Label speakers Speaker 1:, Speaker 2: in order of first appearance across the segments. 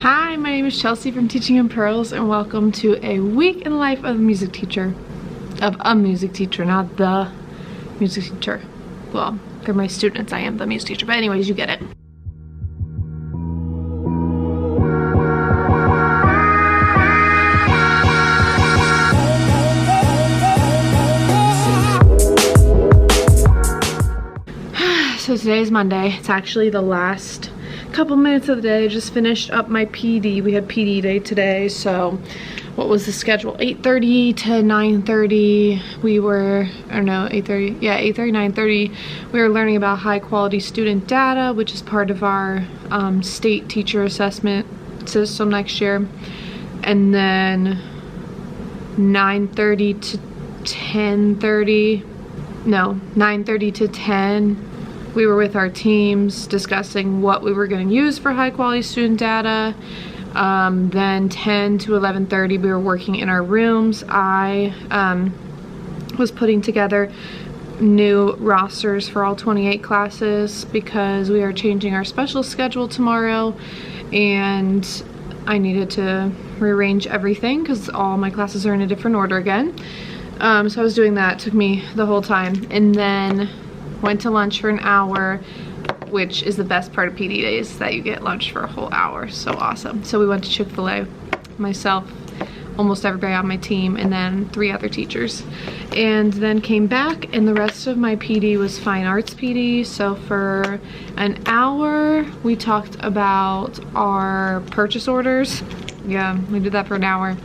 Speaker 1: Hi, my name is Chelsea from Teaching in Pearls, and welcome to a week in the life of a music teacher. Of a music teacher, not the music teacher. Well, for my students, I am the music teacher, but anyways, you get it. So today is Monday. It's actually the last couple minutes of the day. I just finished up my PD. We had PD day today, so what was the schedule? 8:30 to 9:30. We were, I don't know, 8:30, yeah, 8:30, 9:30. We were learning about high quality student data, which is part of our state teacher assessment system next year. And then 9:30 to 10:30, no, 9:30 to 10. We were with our teams discussing what we were going to use for high quality student data. Then 10 to 11:30 we were working in our rooms. I was putting together new rosters for all 28 classes because we are changing our special schedule tomorrow, and I needed to rearrange everything because all my classes are in a different order again. So I was doing that. It took me the whole time, and then went to lunch for an hour, which is the best part of PD days, that you get lunch for a whole hour. So awesome. So we went to Chick-fil-A, myself, almost everybody on my team, and then 3 other teachers. And then came back, and the rest of my PD was fine arts PD. So for an hour, we talked about our purchase orders. Yeah, we did that for an hour.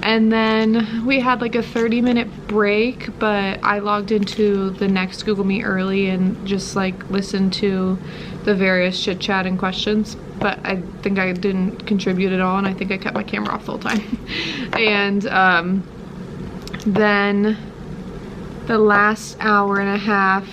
Speaker 1: And then we had like a 30-minute break, but I logged into the next Google Meet early and just like listened to the various chit chat and questions. But I think I didn't contribute at all, and I think I kept my camera off the whole time. And then the last hour and a half,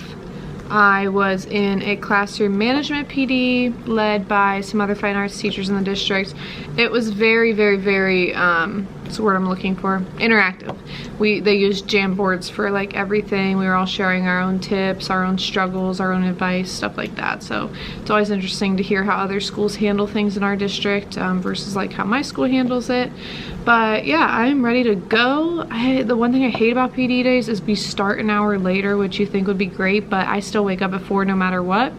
Speaker 1: I was in a classroom management PD led by some other fine arts teachers in the district. It was very, very, very, what's the word I'm looking for? Interactive. They used Jamboards for like everything. We were all sharing our own tips, our own struggles, our own advice, stuff like that. So it's always interesting to hear how other schools handle things in our district versus like how my school handles it. But yeah, I'm ready to go. The one thing I hate about PD days is we start an hour later, which you think would be great, but I still wake up at 4 no matter what.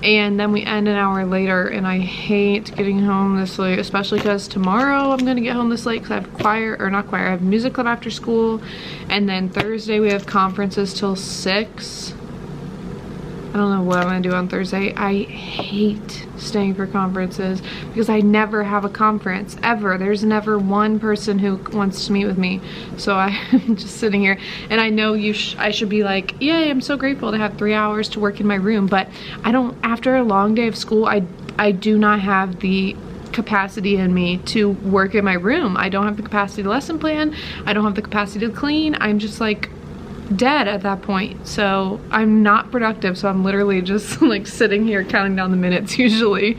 Speaker 1: And then we end an hour later, and I hate getting home this late, especially because tomorrow I'm gonna get home this late because I have I have music club after school, and then Thursday we have conferences till 6. I don't know what I'm gonna do on Thursday. I hate staying for conferences because I never have a conference, ever. There's never one person who wants to meet with me. So I'm just sitting here, and I know I should be like, yay, I'm so grateful to have 3 hours to work in my room, but I don't, after a long day of school, I do not have the capacity in me to work in my room. I don't have the capacity to lesson plan. I don't have the capacity to clean. I'm just like dead at that point, so I'm not productive. So I'm literally just like sitting here counting down the minutes usually.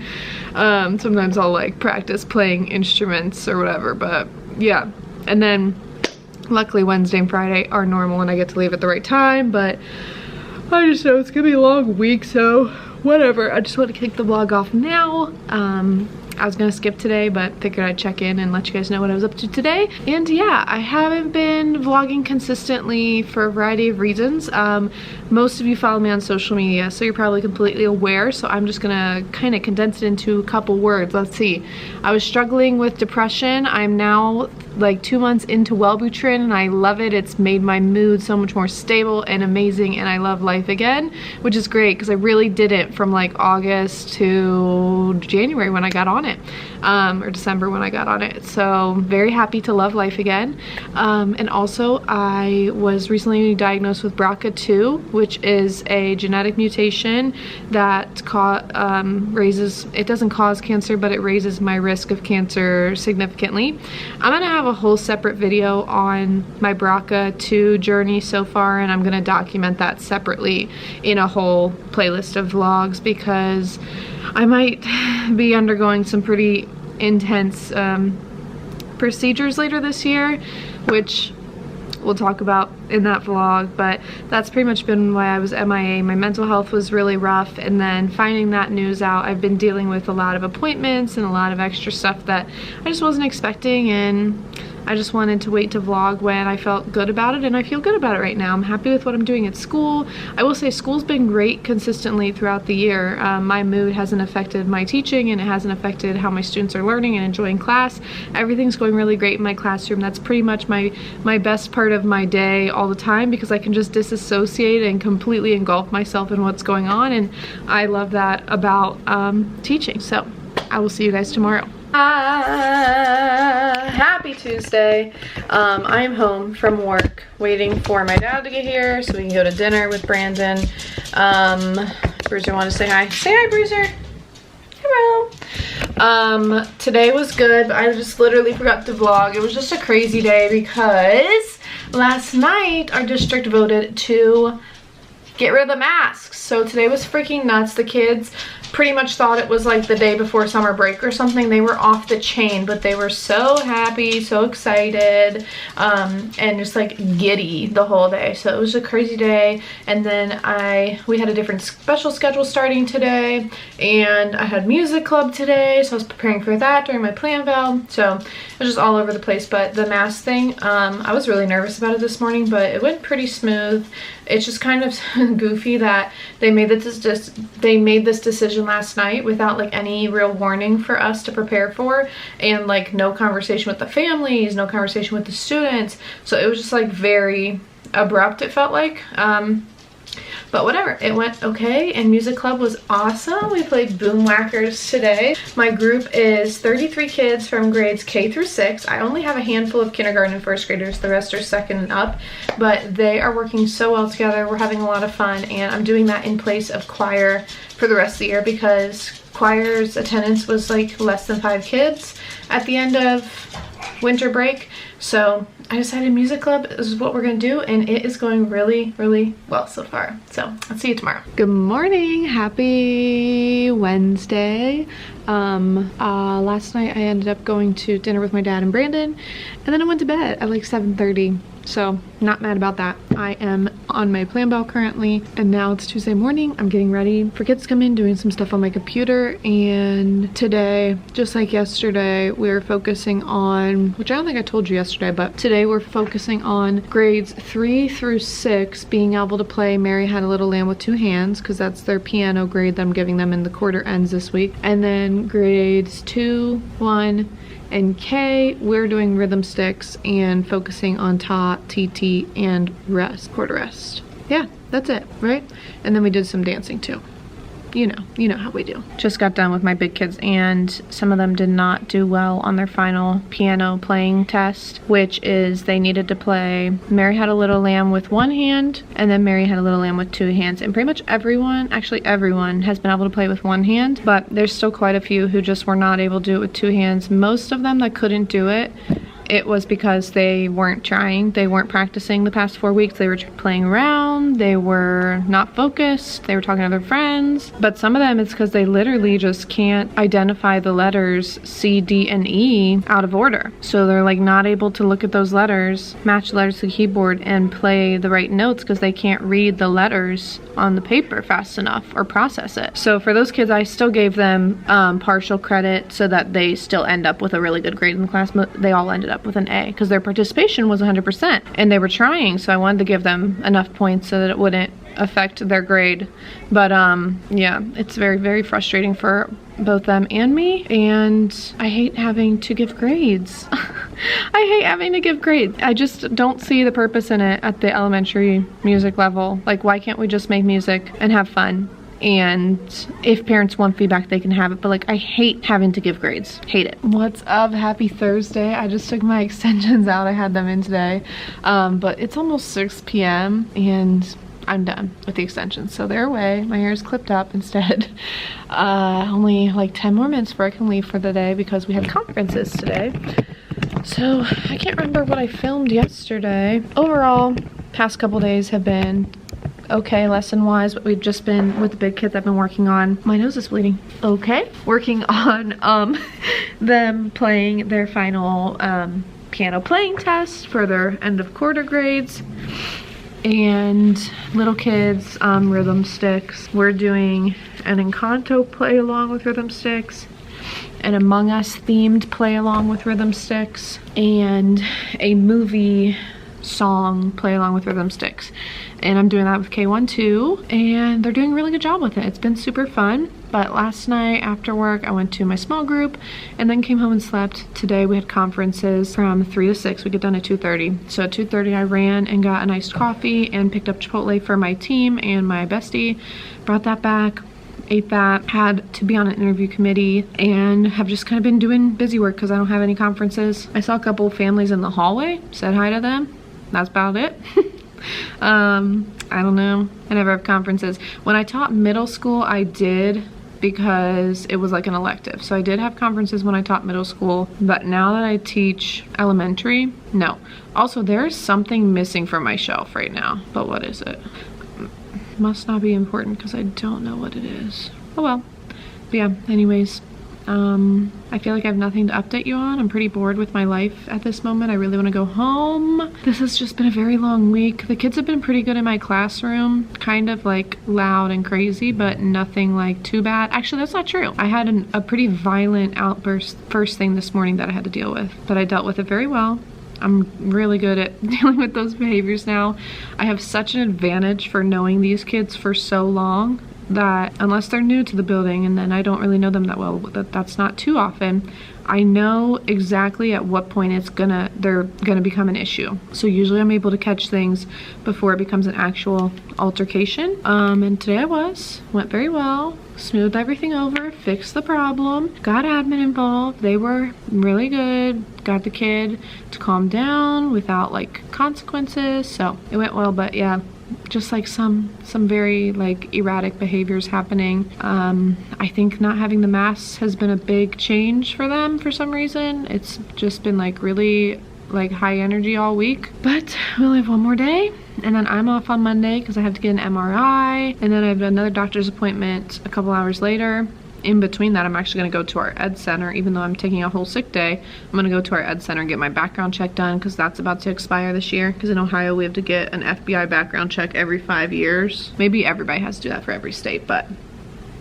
Speaker 1: Sometimes I'll like practice playing instruments or whatever, but yeah. And then luckily Wednesday and Friday are normal and I get to leave at the right time, but I just know it's gonna be a long week, so whatever. I just want to kick the vlog off now. I was gonna skip today, but figured I'd check in and let you guys know what I was up to today. And yeah, I haven't been vlogging consistently for a variety of reasons. Most of you follow me on social media, so you're probably completely aware, so I'm just gonna kind of condense it into a couple words. Let's see. I was struggling with depression. I'm now like 2 months into Wellbutrin, and I love it. It's made my mood so much more stable and amazing, and I love life again, which is great because I really didn't from like August to January when I got on it, or December when I got on it. So very happy to love life again. And also I was recently diagnosed with BRCA2, which is a genetic mutation that it doesn't cause cancer, but it raises my risk of cancer significantly. I'm gonna have a whole separate video on my BRCA2 journey so far, and I'm gonna document that separately in a whole playlist of vlogs because I might be undergoing some pretty intense procedures later this year, which we'll talk about in that vlog, but that's pretty much been why I was MIA. My mental health was really rough, and then finding that news out, I've been dealing with a lot of appointments and a lot of extra stuff that I just wasn't expecting, and I just wanted to wait to vlog when I felt good about it, and I feel good about it right now. I'm happy with what I'm doing at school. I will say school's been great consistently throughout the year. My mood hasn't affected my teaching, and it hasn't affected how my students are learning and enjoying class. Everything's going really great in my classroom. That's pretty much my best part of my day all the time, because I can just disassociate and completely engulf myself in what's going on, and I love that about teaching. So I will see you guys tomorrow. Happy Tuesday. I'm home from work waiting for my dad to get here so we can go to dinner with Brandon. Bruiser wanted to say hi. Say hi, Bruiser. Hello. Today was good, but I just literally forgot to vlog. It was just a crazy day because last night our district voted to get rid of the masks. So today was freaking nuts. The kids pretty much thought it was like the day before summer break or something. They were off the chain, but they were so happy, so excited, and just like giddy the whole day. So it was a crazy day. And then we had a different special schedule starting today, and I had music club today, so I was preparing for that during my plan val. So it was just all over the place. But the mask thing, I was really nervous about it this morning, but it went pretty smooth. It's just kind of goofy that they made this decision last night without like any real warning for us to prepare for, and like no conversation with the families, no conversation with the students. So it was just like very abrupt, it felt like. But whatever, it went okay, and music club was awesome. We played boom whackers today. My group is 33 kids from grades K through 6. I only have a handful of kindergarten and first graders. The rest are second and up, but they are working so well together. We're having a lot of fun, and I'm doing that in place of choir for the rest of the year because choir's attendance was like less than 5 kids at the end of winter break. So I decided music club is what we're gonna do, and it is going really, really well so far. So I'll see you tomorrow. Good morning, happy Wednesday. Last night I ended up going to dinner with my dad and Brandon, and then I went to bed at like 7:30. So not mad about that. I am on my plan bell currently, and now it's Tuesday morning. I'm getting ready for kids to come in, doing some stuff on my computer. And today, just like yesterday, we're focusing on, which I don't think I told you yesterday, but today we're focusing on grades 3 through 6 being able to play Mary Had a Little Lamb with 2 Hands, because that's their piano grade that I'm giving them in the quarter ends this week. And then grades 2, 1, and K, we're doing rhythm sticks and focusing on ta, TT, and rest, quarter rest. Yeah, that's it, right? And then we did some dancing too. You know how we do. Just got done with my big kids, and some of them did not do well on their final piano playing test, which is they needed to play Mary Had a Little Lamb with 1 hand, and then Mary Had a Little Lamb with 2 hands. And pretty much everyone, actually everyone, has been able to play with 1 hand, but there's still quite a few who just were not able to do it with 2 hands. Most of them that couldn't do it, it was because they weren't trying. They weren't practicing the past 4 weeks. They were playing around. They were not focused. They were talking to their friends. But some of them, it's because they literally just can't identify the letters C, D, and E out of order. So they're like not able to look at those letters, match the letters to the keyboard, and play the right notes because they can't read the letters on the paper fast enough or process it. So for those kids, I still gave them partial credit so that they still end up with a really good grade in the class. They all ended up with an A because their participation was 100% and they were trying, so I wanted to give them enough points so that it wouldn't affect their grade. But yeah, it's very, very frustrating for both them and me, and I hate having to give grades. I hate having to give grades. I just don't see the purpose in it at the elementary music level. Like, why can't we just make music and have fun? And if parents want feedback, they can have it, but like, I hate having to give grades. Hate it. What's up? Happy Thursday. I just took my extensions out. I had them in today, but it's almost 6 p.m. and I'm done with the extensions, so they're away. My hair is clipped up instead. Only like 10 more minutes before I can leave for the day because we had conferences today. So I can't remember what I filmed yesterday. Overall, past couple days have been okay lesson-wise, but we've just been, with the big kids, I've been working on, my nose is bleeding, okay, working on them playing their final piano playing test for their end of quarter grades. And little kids rhythm sticks. We're doing an Encanto play along with rhythm sticks, an Among Us themed play along with rhythm sticks, and a movie song play along with rhythm sticks. And I'm doing that with K1 too, and they're doing a really good job with it. It's been super fun. But last night after work I went to my small group and then came home and slept. Today we had conferences from 3 to 6. We get done at 2:30. So at 2:30 I ran and got an iced coffee and picked up Chipotle for my team and my bestie. Brought that back, ate that, had to be on an interview committee, and have just kind of been doing busy work because I don't have any conferences. I saw a couple of families in the hallway, said hi to them. That's about it. I don't know. I never have conferences. When I taught middle school, I did, because it was like an elective. So I did have conferences when I taught middle school, but now that I teach elementary, no. Also, there's something missing from my shelf right now, but what is it? Must not be important because I don't know what it is. Oh well. But yeah, anyways, I feel like I have nothing to update you on. I'm pretty bored with my life at this moment. I really want to go home. This has just been a very long week. The kids have been pretty good in my classroom, kind of like loud and crazy, but nothing like too bad. Actually, that's not true. I had a pretty violent outburst first thing this morning that I had to deal with, but I dealt with it very well. I'm really good at dealing with those behaviors now. I have such an advantage for knowing these kids for so long that unless they're new to the building, and then I don't really know them that well, that's not too often, I know exactly at what point they're gonna become an issue. So usually I'm able to catch things before it becomes an actual altercation. And today I went very well, smoothed everything over, fixed the problem, got admin involved. They were really good, got the kid to calm down without like consequences. So it went well, but yeah, just like some very like erratic behaviors happening. I think not having the masks has been a big change for them for some reason. It's just been like really like high energy all week, but we only have one more day and then I'm off on Monday because I have to get an MRI, and then I have another doctor's appointment a couple hours later. In between that, I'm actually going to go to our ed center. Even though I'm taking a whole sick day, I'm going to go to our ed center and get my background check done because that's about to expire this year. Because in Ohio, we have to get an FBI background check every 5 years. Maybe everybody has to do that for every state, but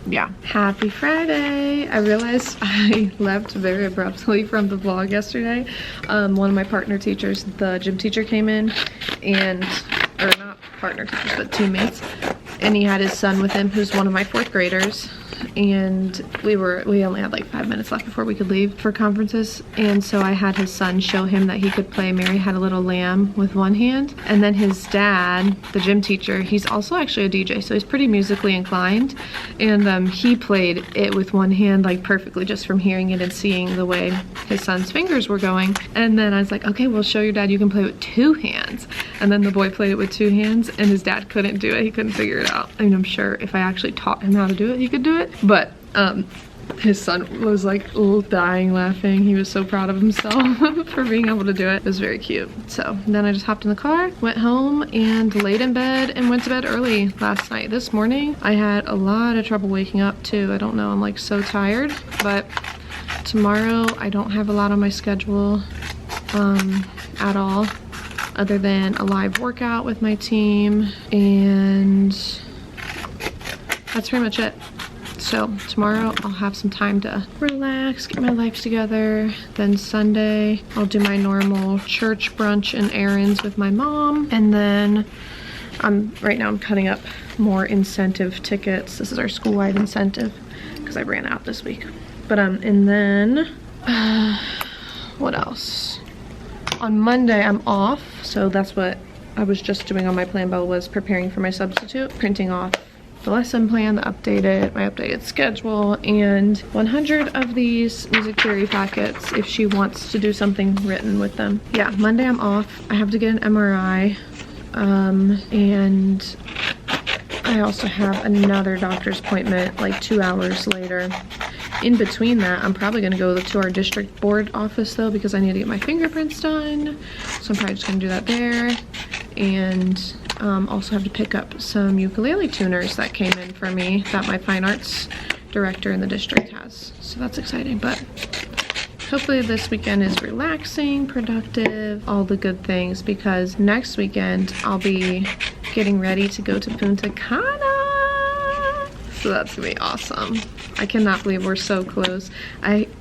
Speaker 1: yeah. Happy Friday. I realized I left very abruptly from the vlog yesterday. One of my partner teachers, the gym teacher, came in, and, or not partner teachers, but teammates, and he had his son with him, who's one of my 4th graders. And we only had like 5 minutes left before we could leave for conferences, and so I had his son show him that he could play Mary Had a Little Lamb with one hand, and then his dad, the gym teacher, he's also actually a DJ, so he's pretty musically inclined, and he played it with one hand like perfectly just from hearing it and seeing the way his son's fingers were going. And then I was like, okay, well, show your dad you can play with 2 hands. And then the boy played it with 2 hands, and his dad couldn't do it. He couldn't figure it out. I mean, I'm sure if I actually taught him how to do it, he could do it. But his son was like dying laughing. He was so proud of himself for being able to do it. It was very cute. So then I just hopped in the car, went home, and laid in bed and went to bed early last night. This morning I had a lot of trouble waking up too. I don't know, I'm like so tired. But tomorrow I don't have a lot on my schedule at all, other than a live workout with my team, and that's pretty much it. So tomorrow I'll have some time to relax, get my life together. Then Sunday I'll do my normal church brunch and errands with my mom. And then right now I'm cutting up more incentive tickets. This is our school-wide incentive because I ran out this week. But and then what else? On Monday I'm off, so that's what I was just doing on my plan bill, was preparing for my substitute, printing off the lesson plan, my updated schedule, and 100 of these music theory packets if she wants to do something written with them. Yeah, Monday I'm off. I have to get an MRI, and I also have another doctor's appointment like 2 hours later. In between that, I'm probably gonna go to our district board office though, because I need to get my fingerprints done. So I'm probably just gonna do that there. And Also have to pick up some ukulele tuners that came in for me that my fine arts director in the district has. So that's exciting, but hopefully this weekend is relaxing, productive, all the good things, because next weekend I'll be getting ready to go to Punta Cana. So that's gonna be awesome. I cannot believe we're so close.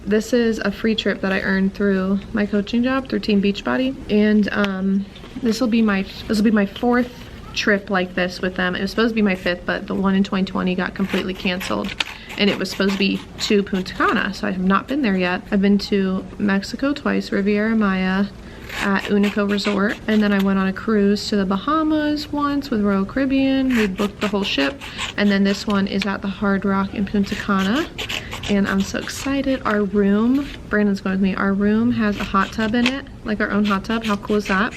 Speaker 1: This is a free trip that I earned through my coaching job through Team Beachbody, and this will be my fourth trip like this with them. It was supposed to be my fifth, but the one in 2020 got completely canceled, and it was supposed to be to Punta Cana, so I have not been there yet. I've been to Mexico twice, Riviera Maya at Unico Resort, and then I went on a cruise to the Bahamas once with Royal Caribbean. We booked the whole ship, and then this one is at the Hard Rock in Punta Cana, and I'm so excited. Our room, Brandon's going with me, our room has a hot tub in it, like our own hot tub. How cool is that?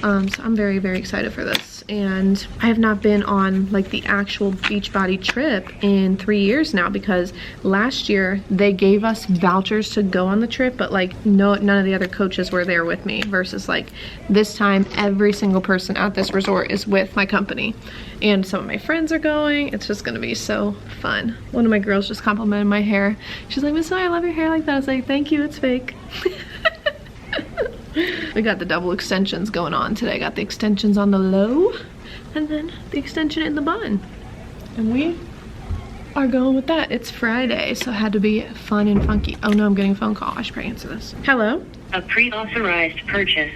Speaker 1: So I'm very, very excited for this. And I have not been on like the actual Beachbody trip in 3 years now, because last year they gave us vouchers to go on the trip, but like none of the other coaches were there with me, versus like this time every single person at this resort is with my company, and some of my friends are going. It's just gonna be so fun. One of my girls just complimented my hair. She's like, "Miss, I love your hair like that." I was like, "Thank you, it's fake." We got the double extensions going on today. Got the extensions on the low and then the extension in the bun. And we are going with that. It's Friday, so it had to be fun and funky. Oh no, I'm getting a phone call. I should probably answer this. Hello?
Speaker 2: A pre-authorized purchase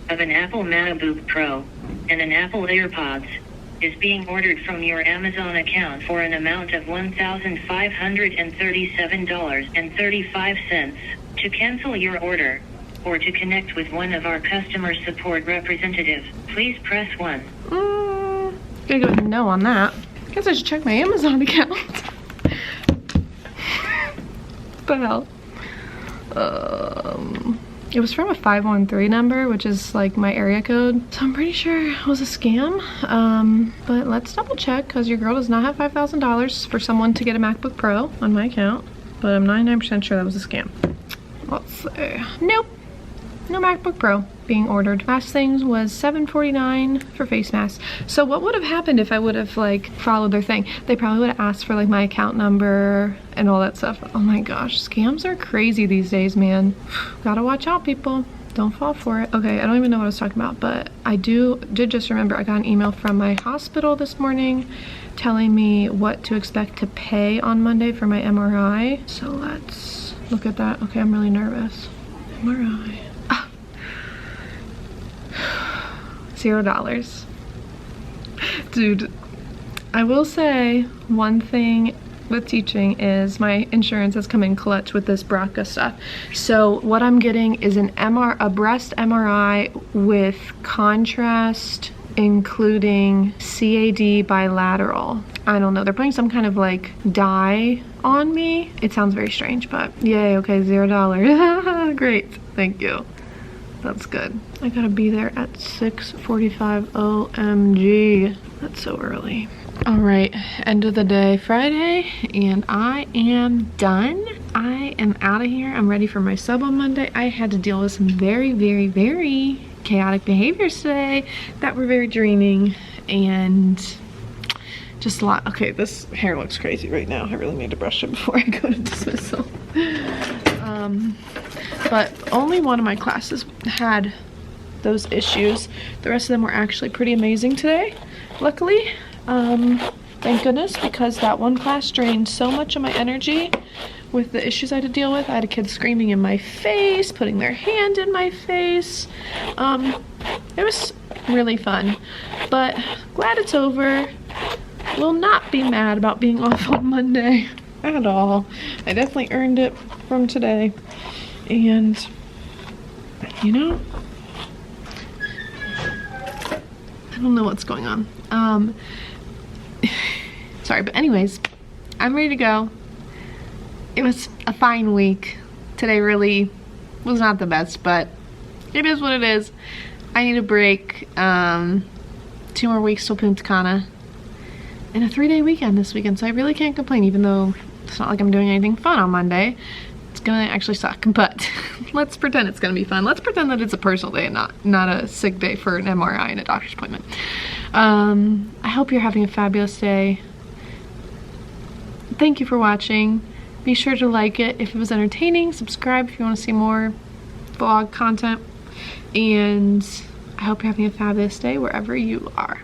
Speaker 2: of an Apple MacBook Pro and an Apple AirPods is being ordered from your Amazon account for an amount of $1,537.35. To cancel your order, or to connect with one of our customer support representatives, please press 1.
Speaker 1: Gonna go with no on that. Guess I should check my Amazon account. What the hell? It was from a 513 number, which is like my area code, so I'm pretty sure it was a scam. But let's double check, because your girl does not have $5,000 for someone to get a MacBook Pro on my account, but I'm 99% sure that was a scam. Let's see. Nope. No MacBook Pro being ordered. Last things was $749 for face masks. So what would have happened if I would have like followed their thing? They probably would have asked for like my account number and all that stuff. Oh my gosh, scams are crazy these days, man. Gotta watch out, people. Don't fall for it. Okay, I don't even know what I was talking about, but I did just remember I got an email from my hospital this morning telling me what to expect to pay on Monday for my MRI. So let's look at that. Okay, I'm really nervous. MRI. $0. Dude, I will say one thing with teaching is my insurance has come in clutch with this BRCA stuff. So what I'm getting is a breast MRI with contrast, including CAD bilateral. I don't know, they're putting some kind of like dye on me. It sounds very strange, but yay, okay, $0. Great, thank you. That's good. I gotta be there at 6:45. OMG. That's so early. All right, end of the day Friday, and I am done. I am out of here. I'm ready for my sub on Monday. I had to deal with some very, very, very chaotic behaviors today that were very draining, and just a lot. Okay, this hair looks crazy right now. I really need to brush it before I go to dismissal. But only one of my classes had those issues. The rest of them were actually pretty amazing today, luckily. Thank goodness, because that one class drained so much of my energy with the issues I had to deal with. I had a kid screaming in my face, putting their hand in my face. It was really fun, but glad it's over. Will not be mad about being off on Monday at all. I definitely earned it from today. And, you know, I don't know what's going on. Sorry, but anyways, I'm ready to go. It was a fine week. Today really was not the best, but it is what it is. I need a break. 2 more weeks till Punta Cana. And a 3-day weekend this weekend, so I really can't complain, even though it's not like I'm doing anything fun on Monday. It's gonna actually suck, but let's pretend it's gonna be fun. Let's pretend that it's a personal day and not a sick day for an MRI and a doctor's appointment. I hope you're having a fabulous day. Thank you for watching. Be sure to like it if it was entertaining. Subscribe if you want to see more vlog content. And I hope you're having a fabulous day wherever you are.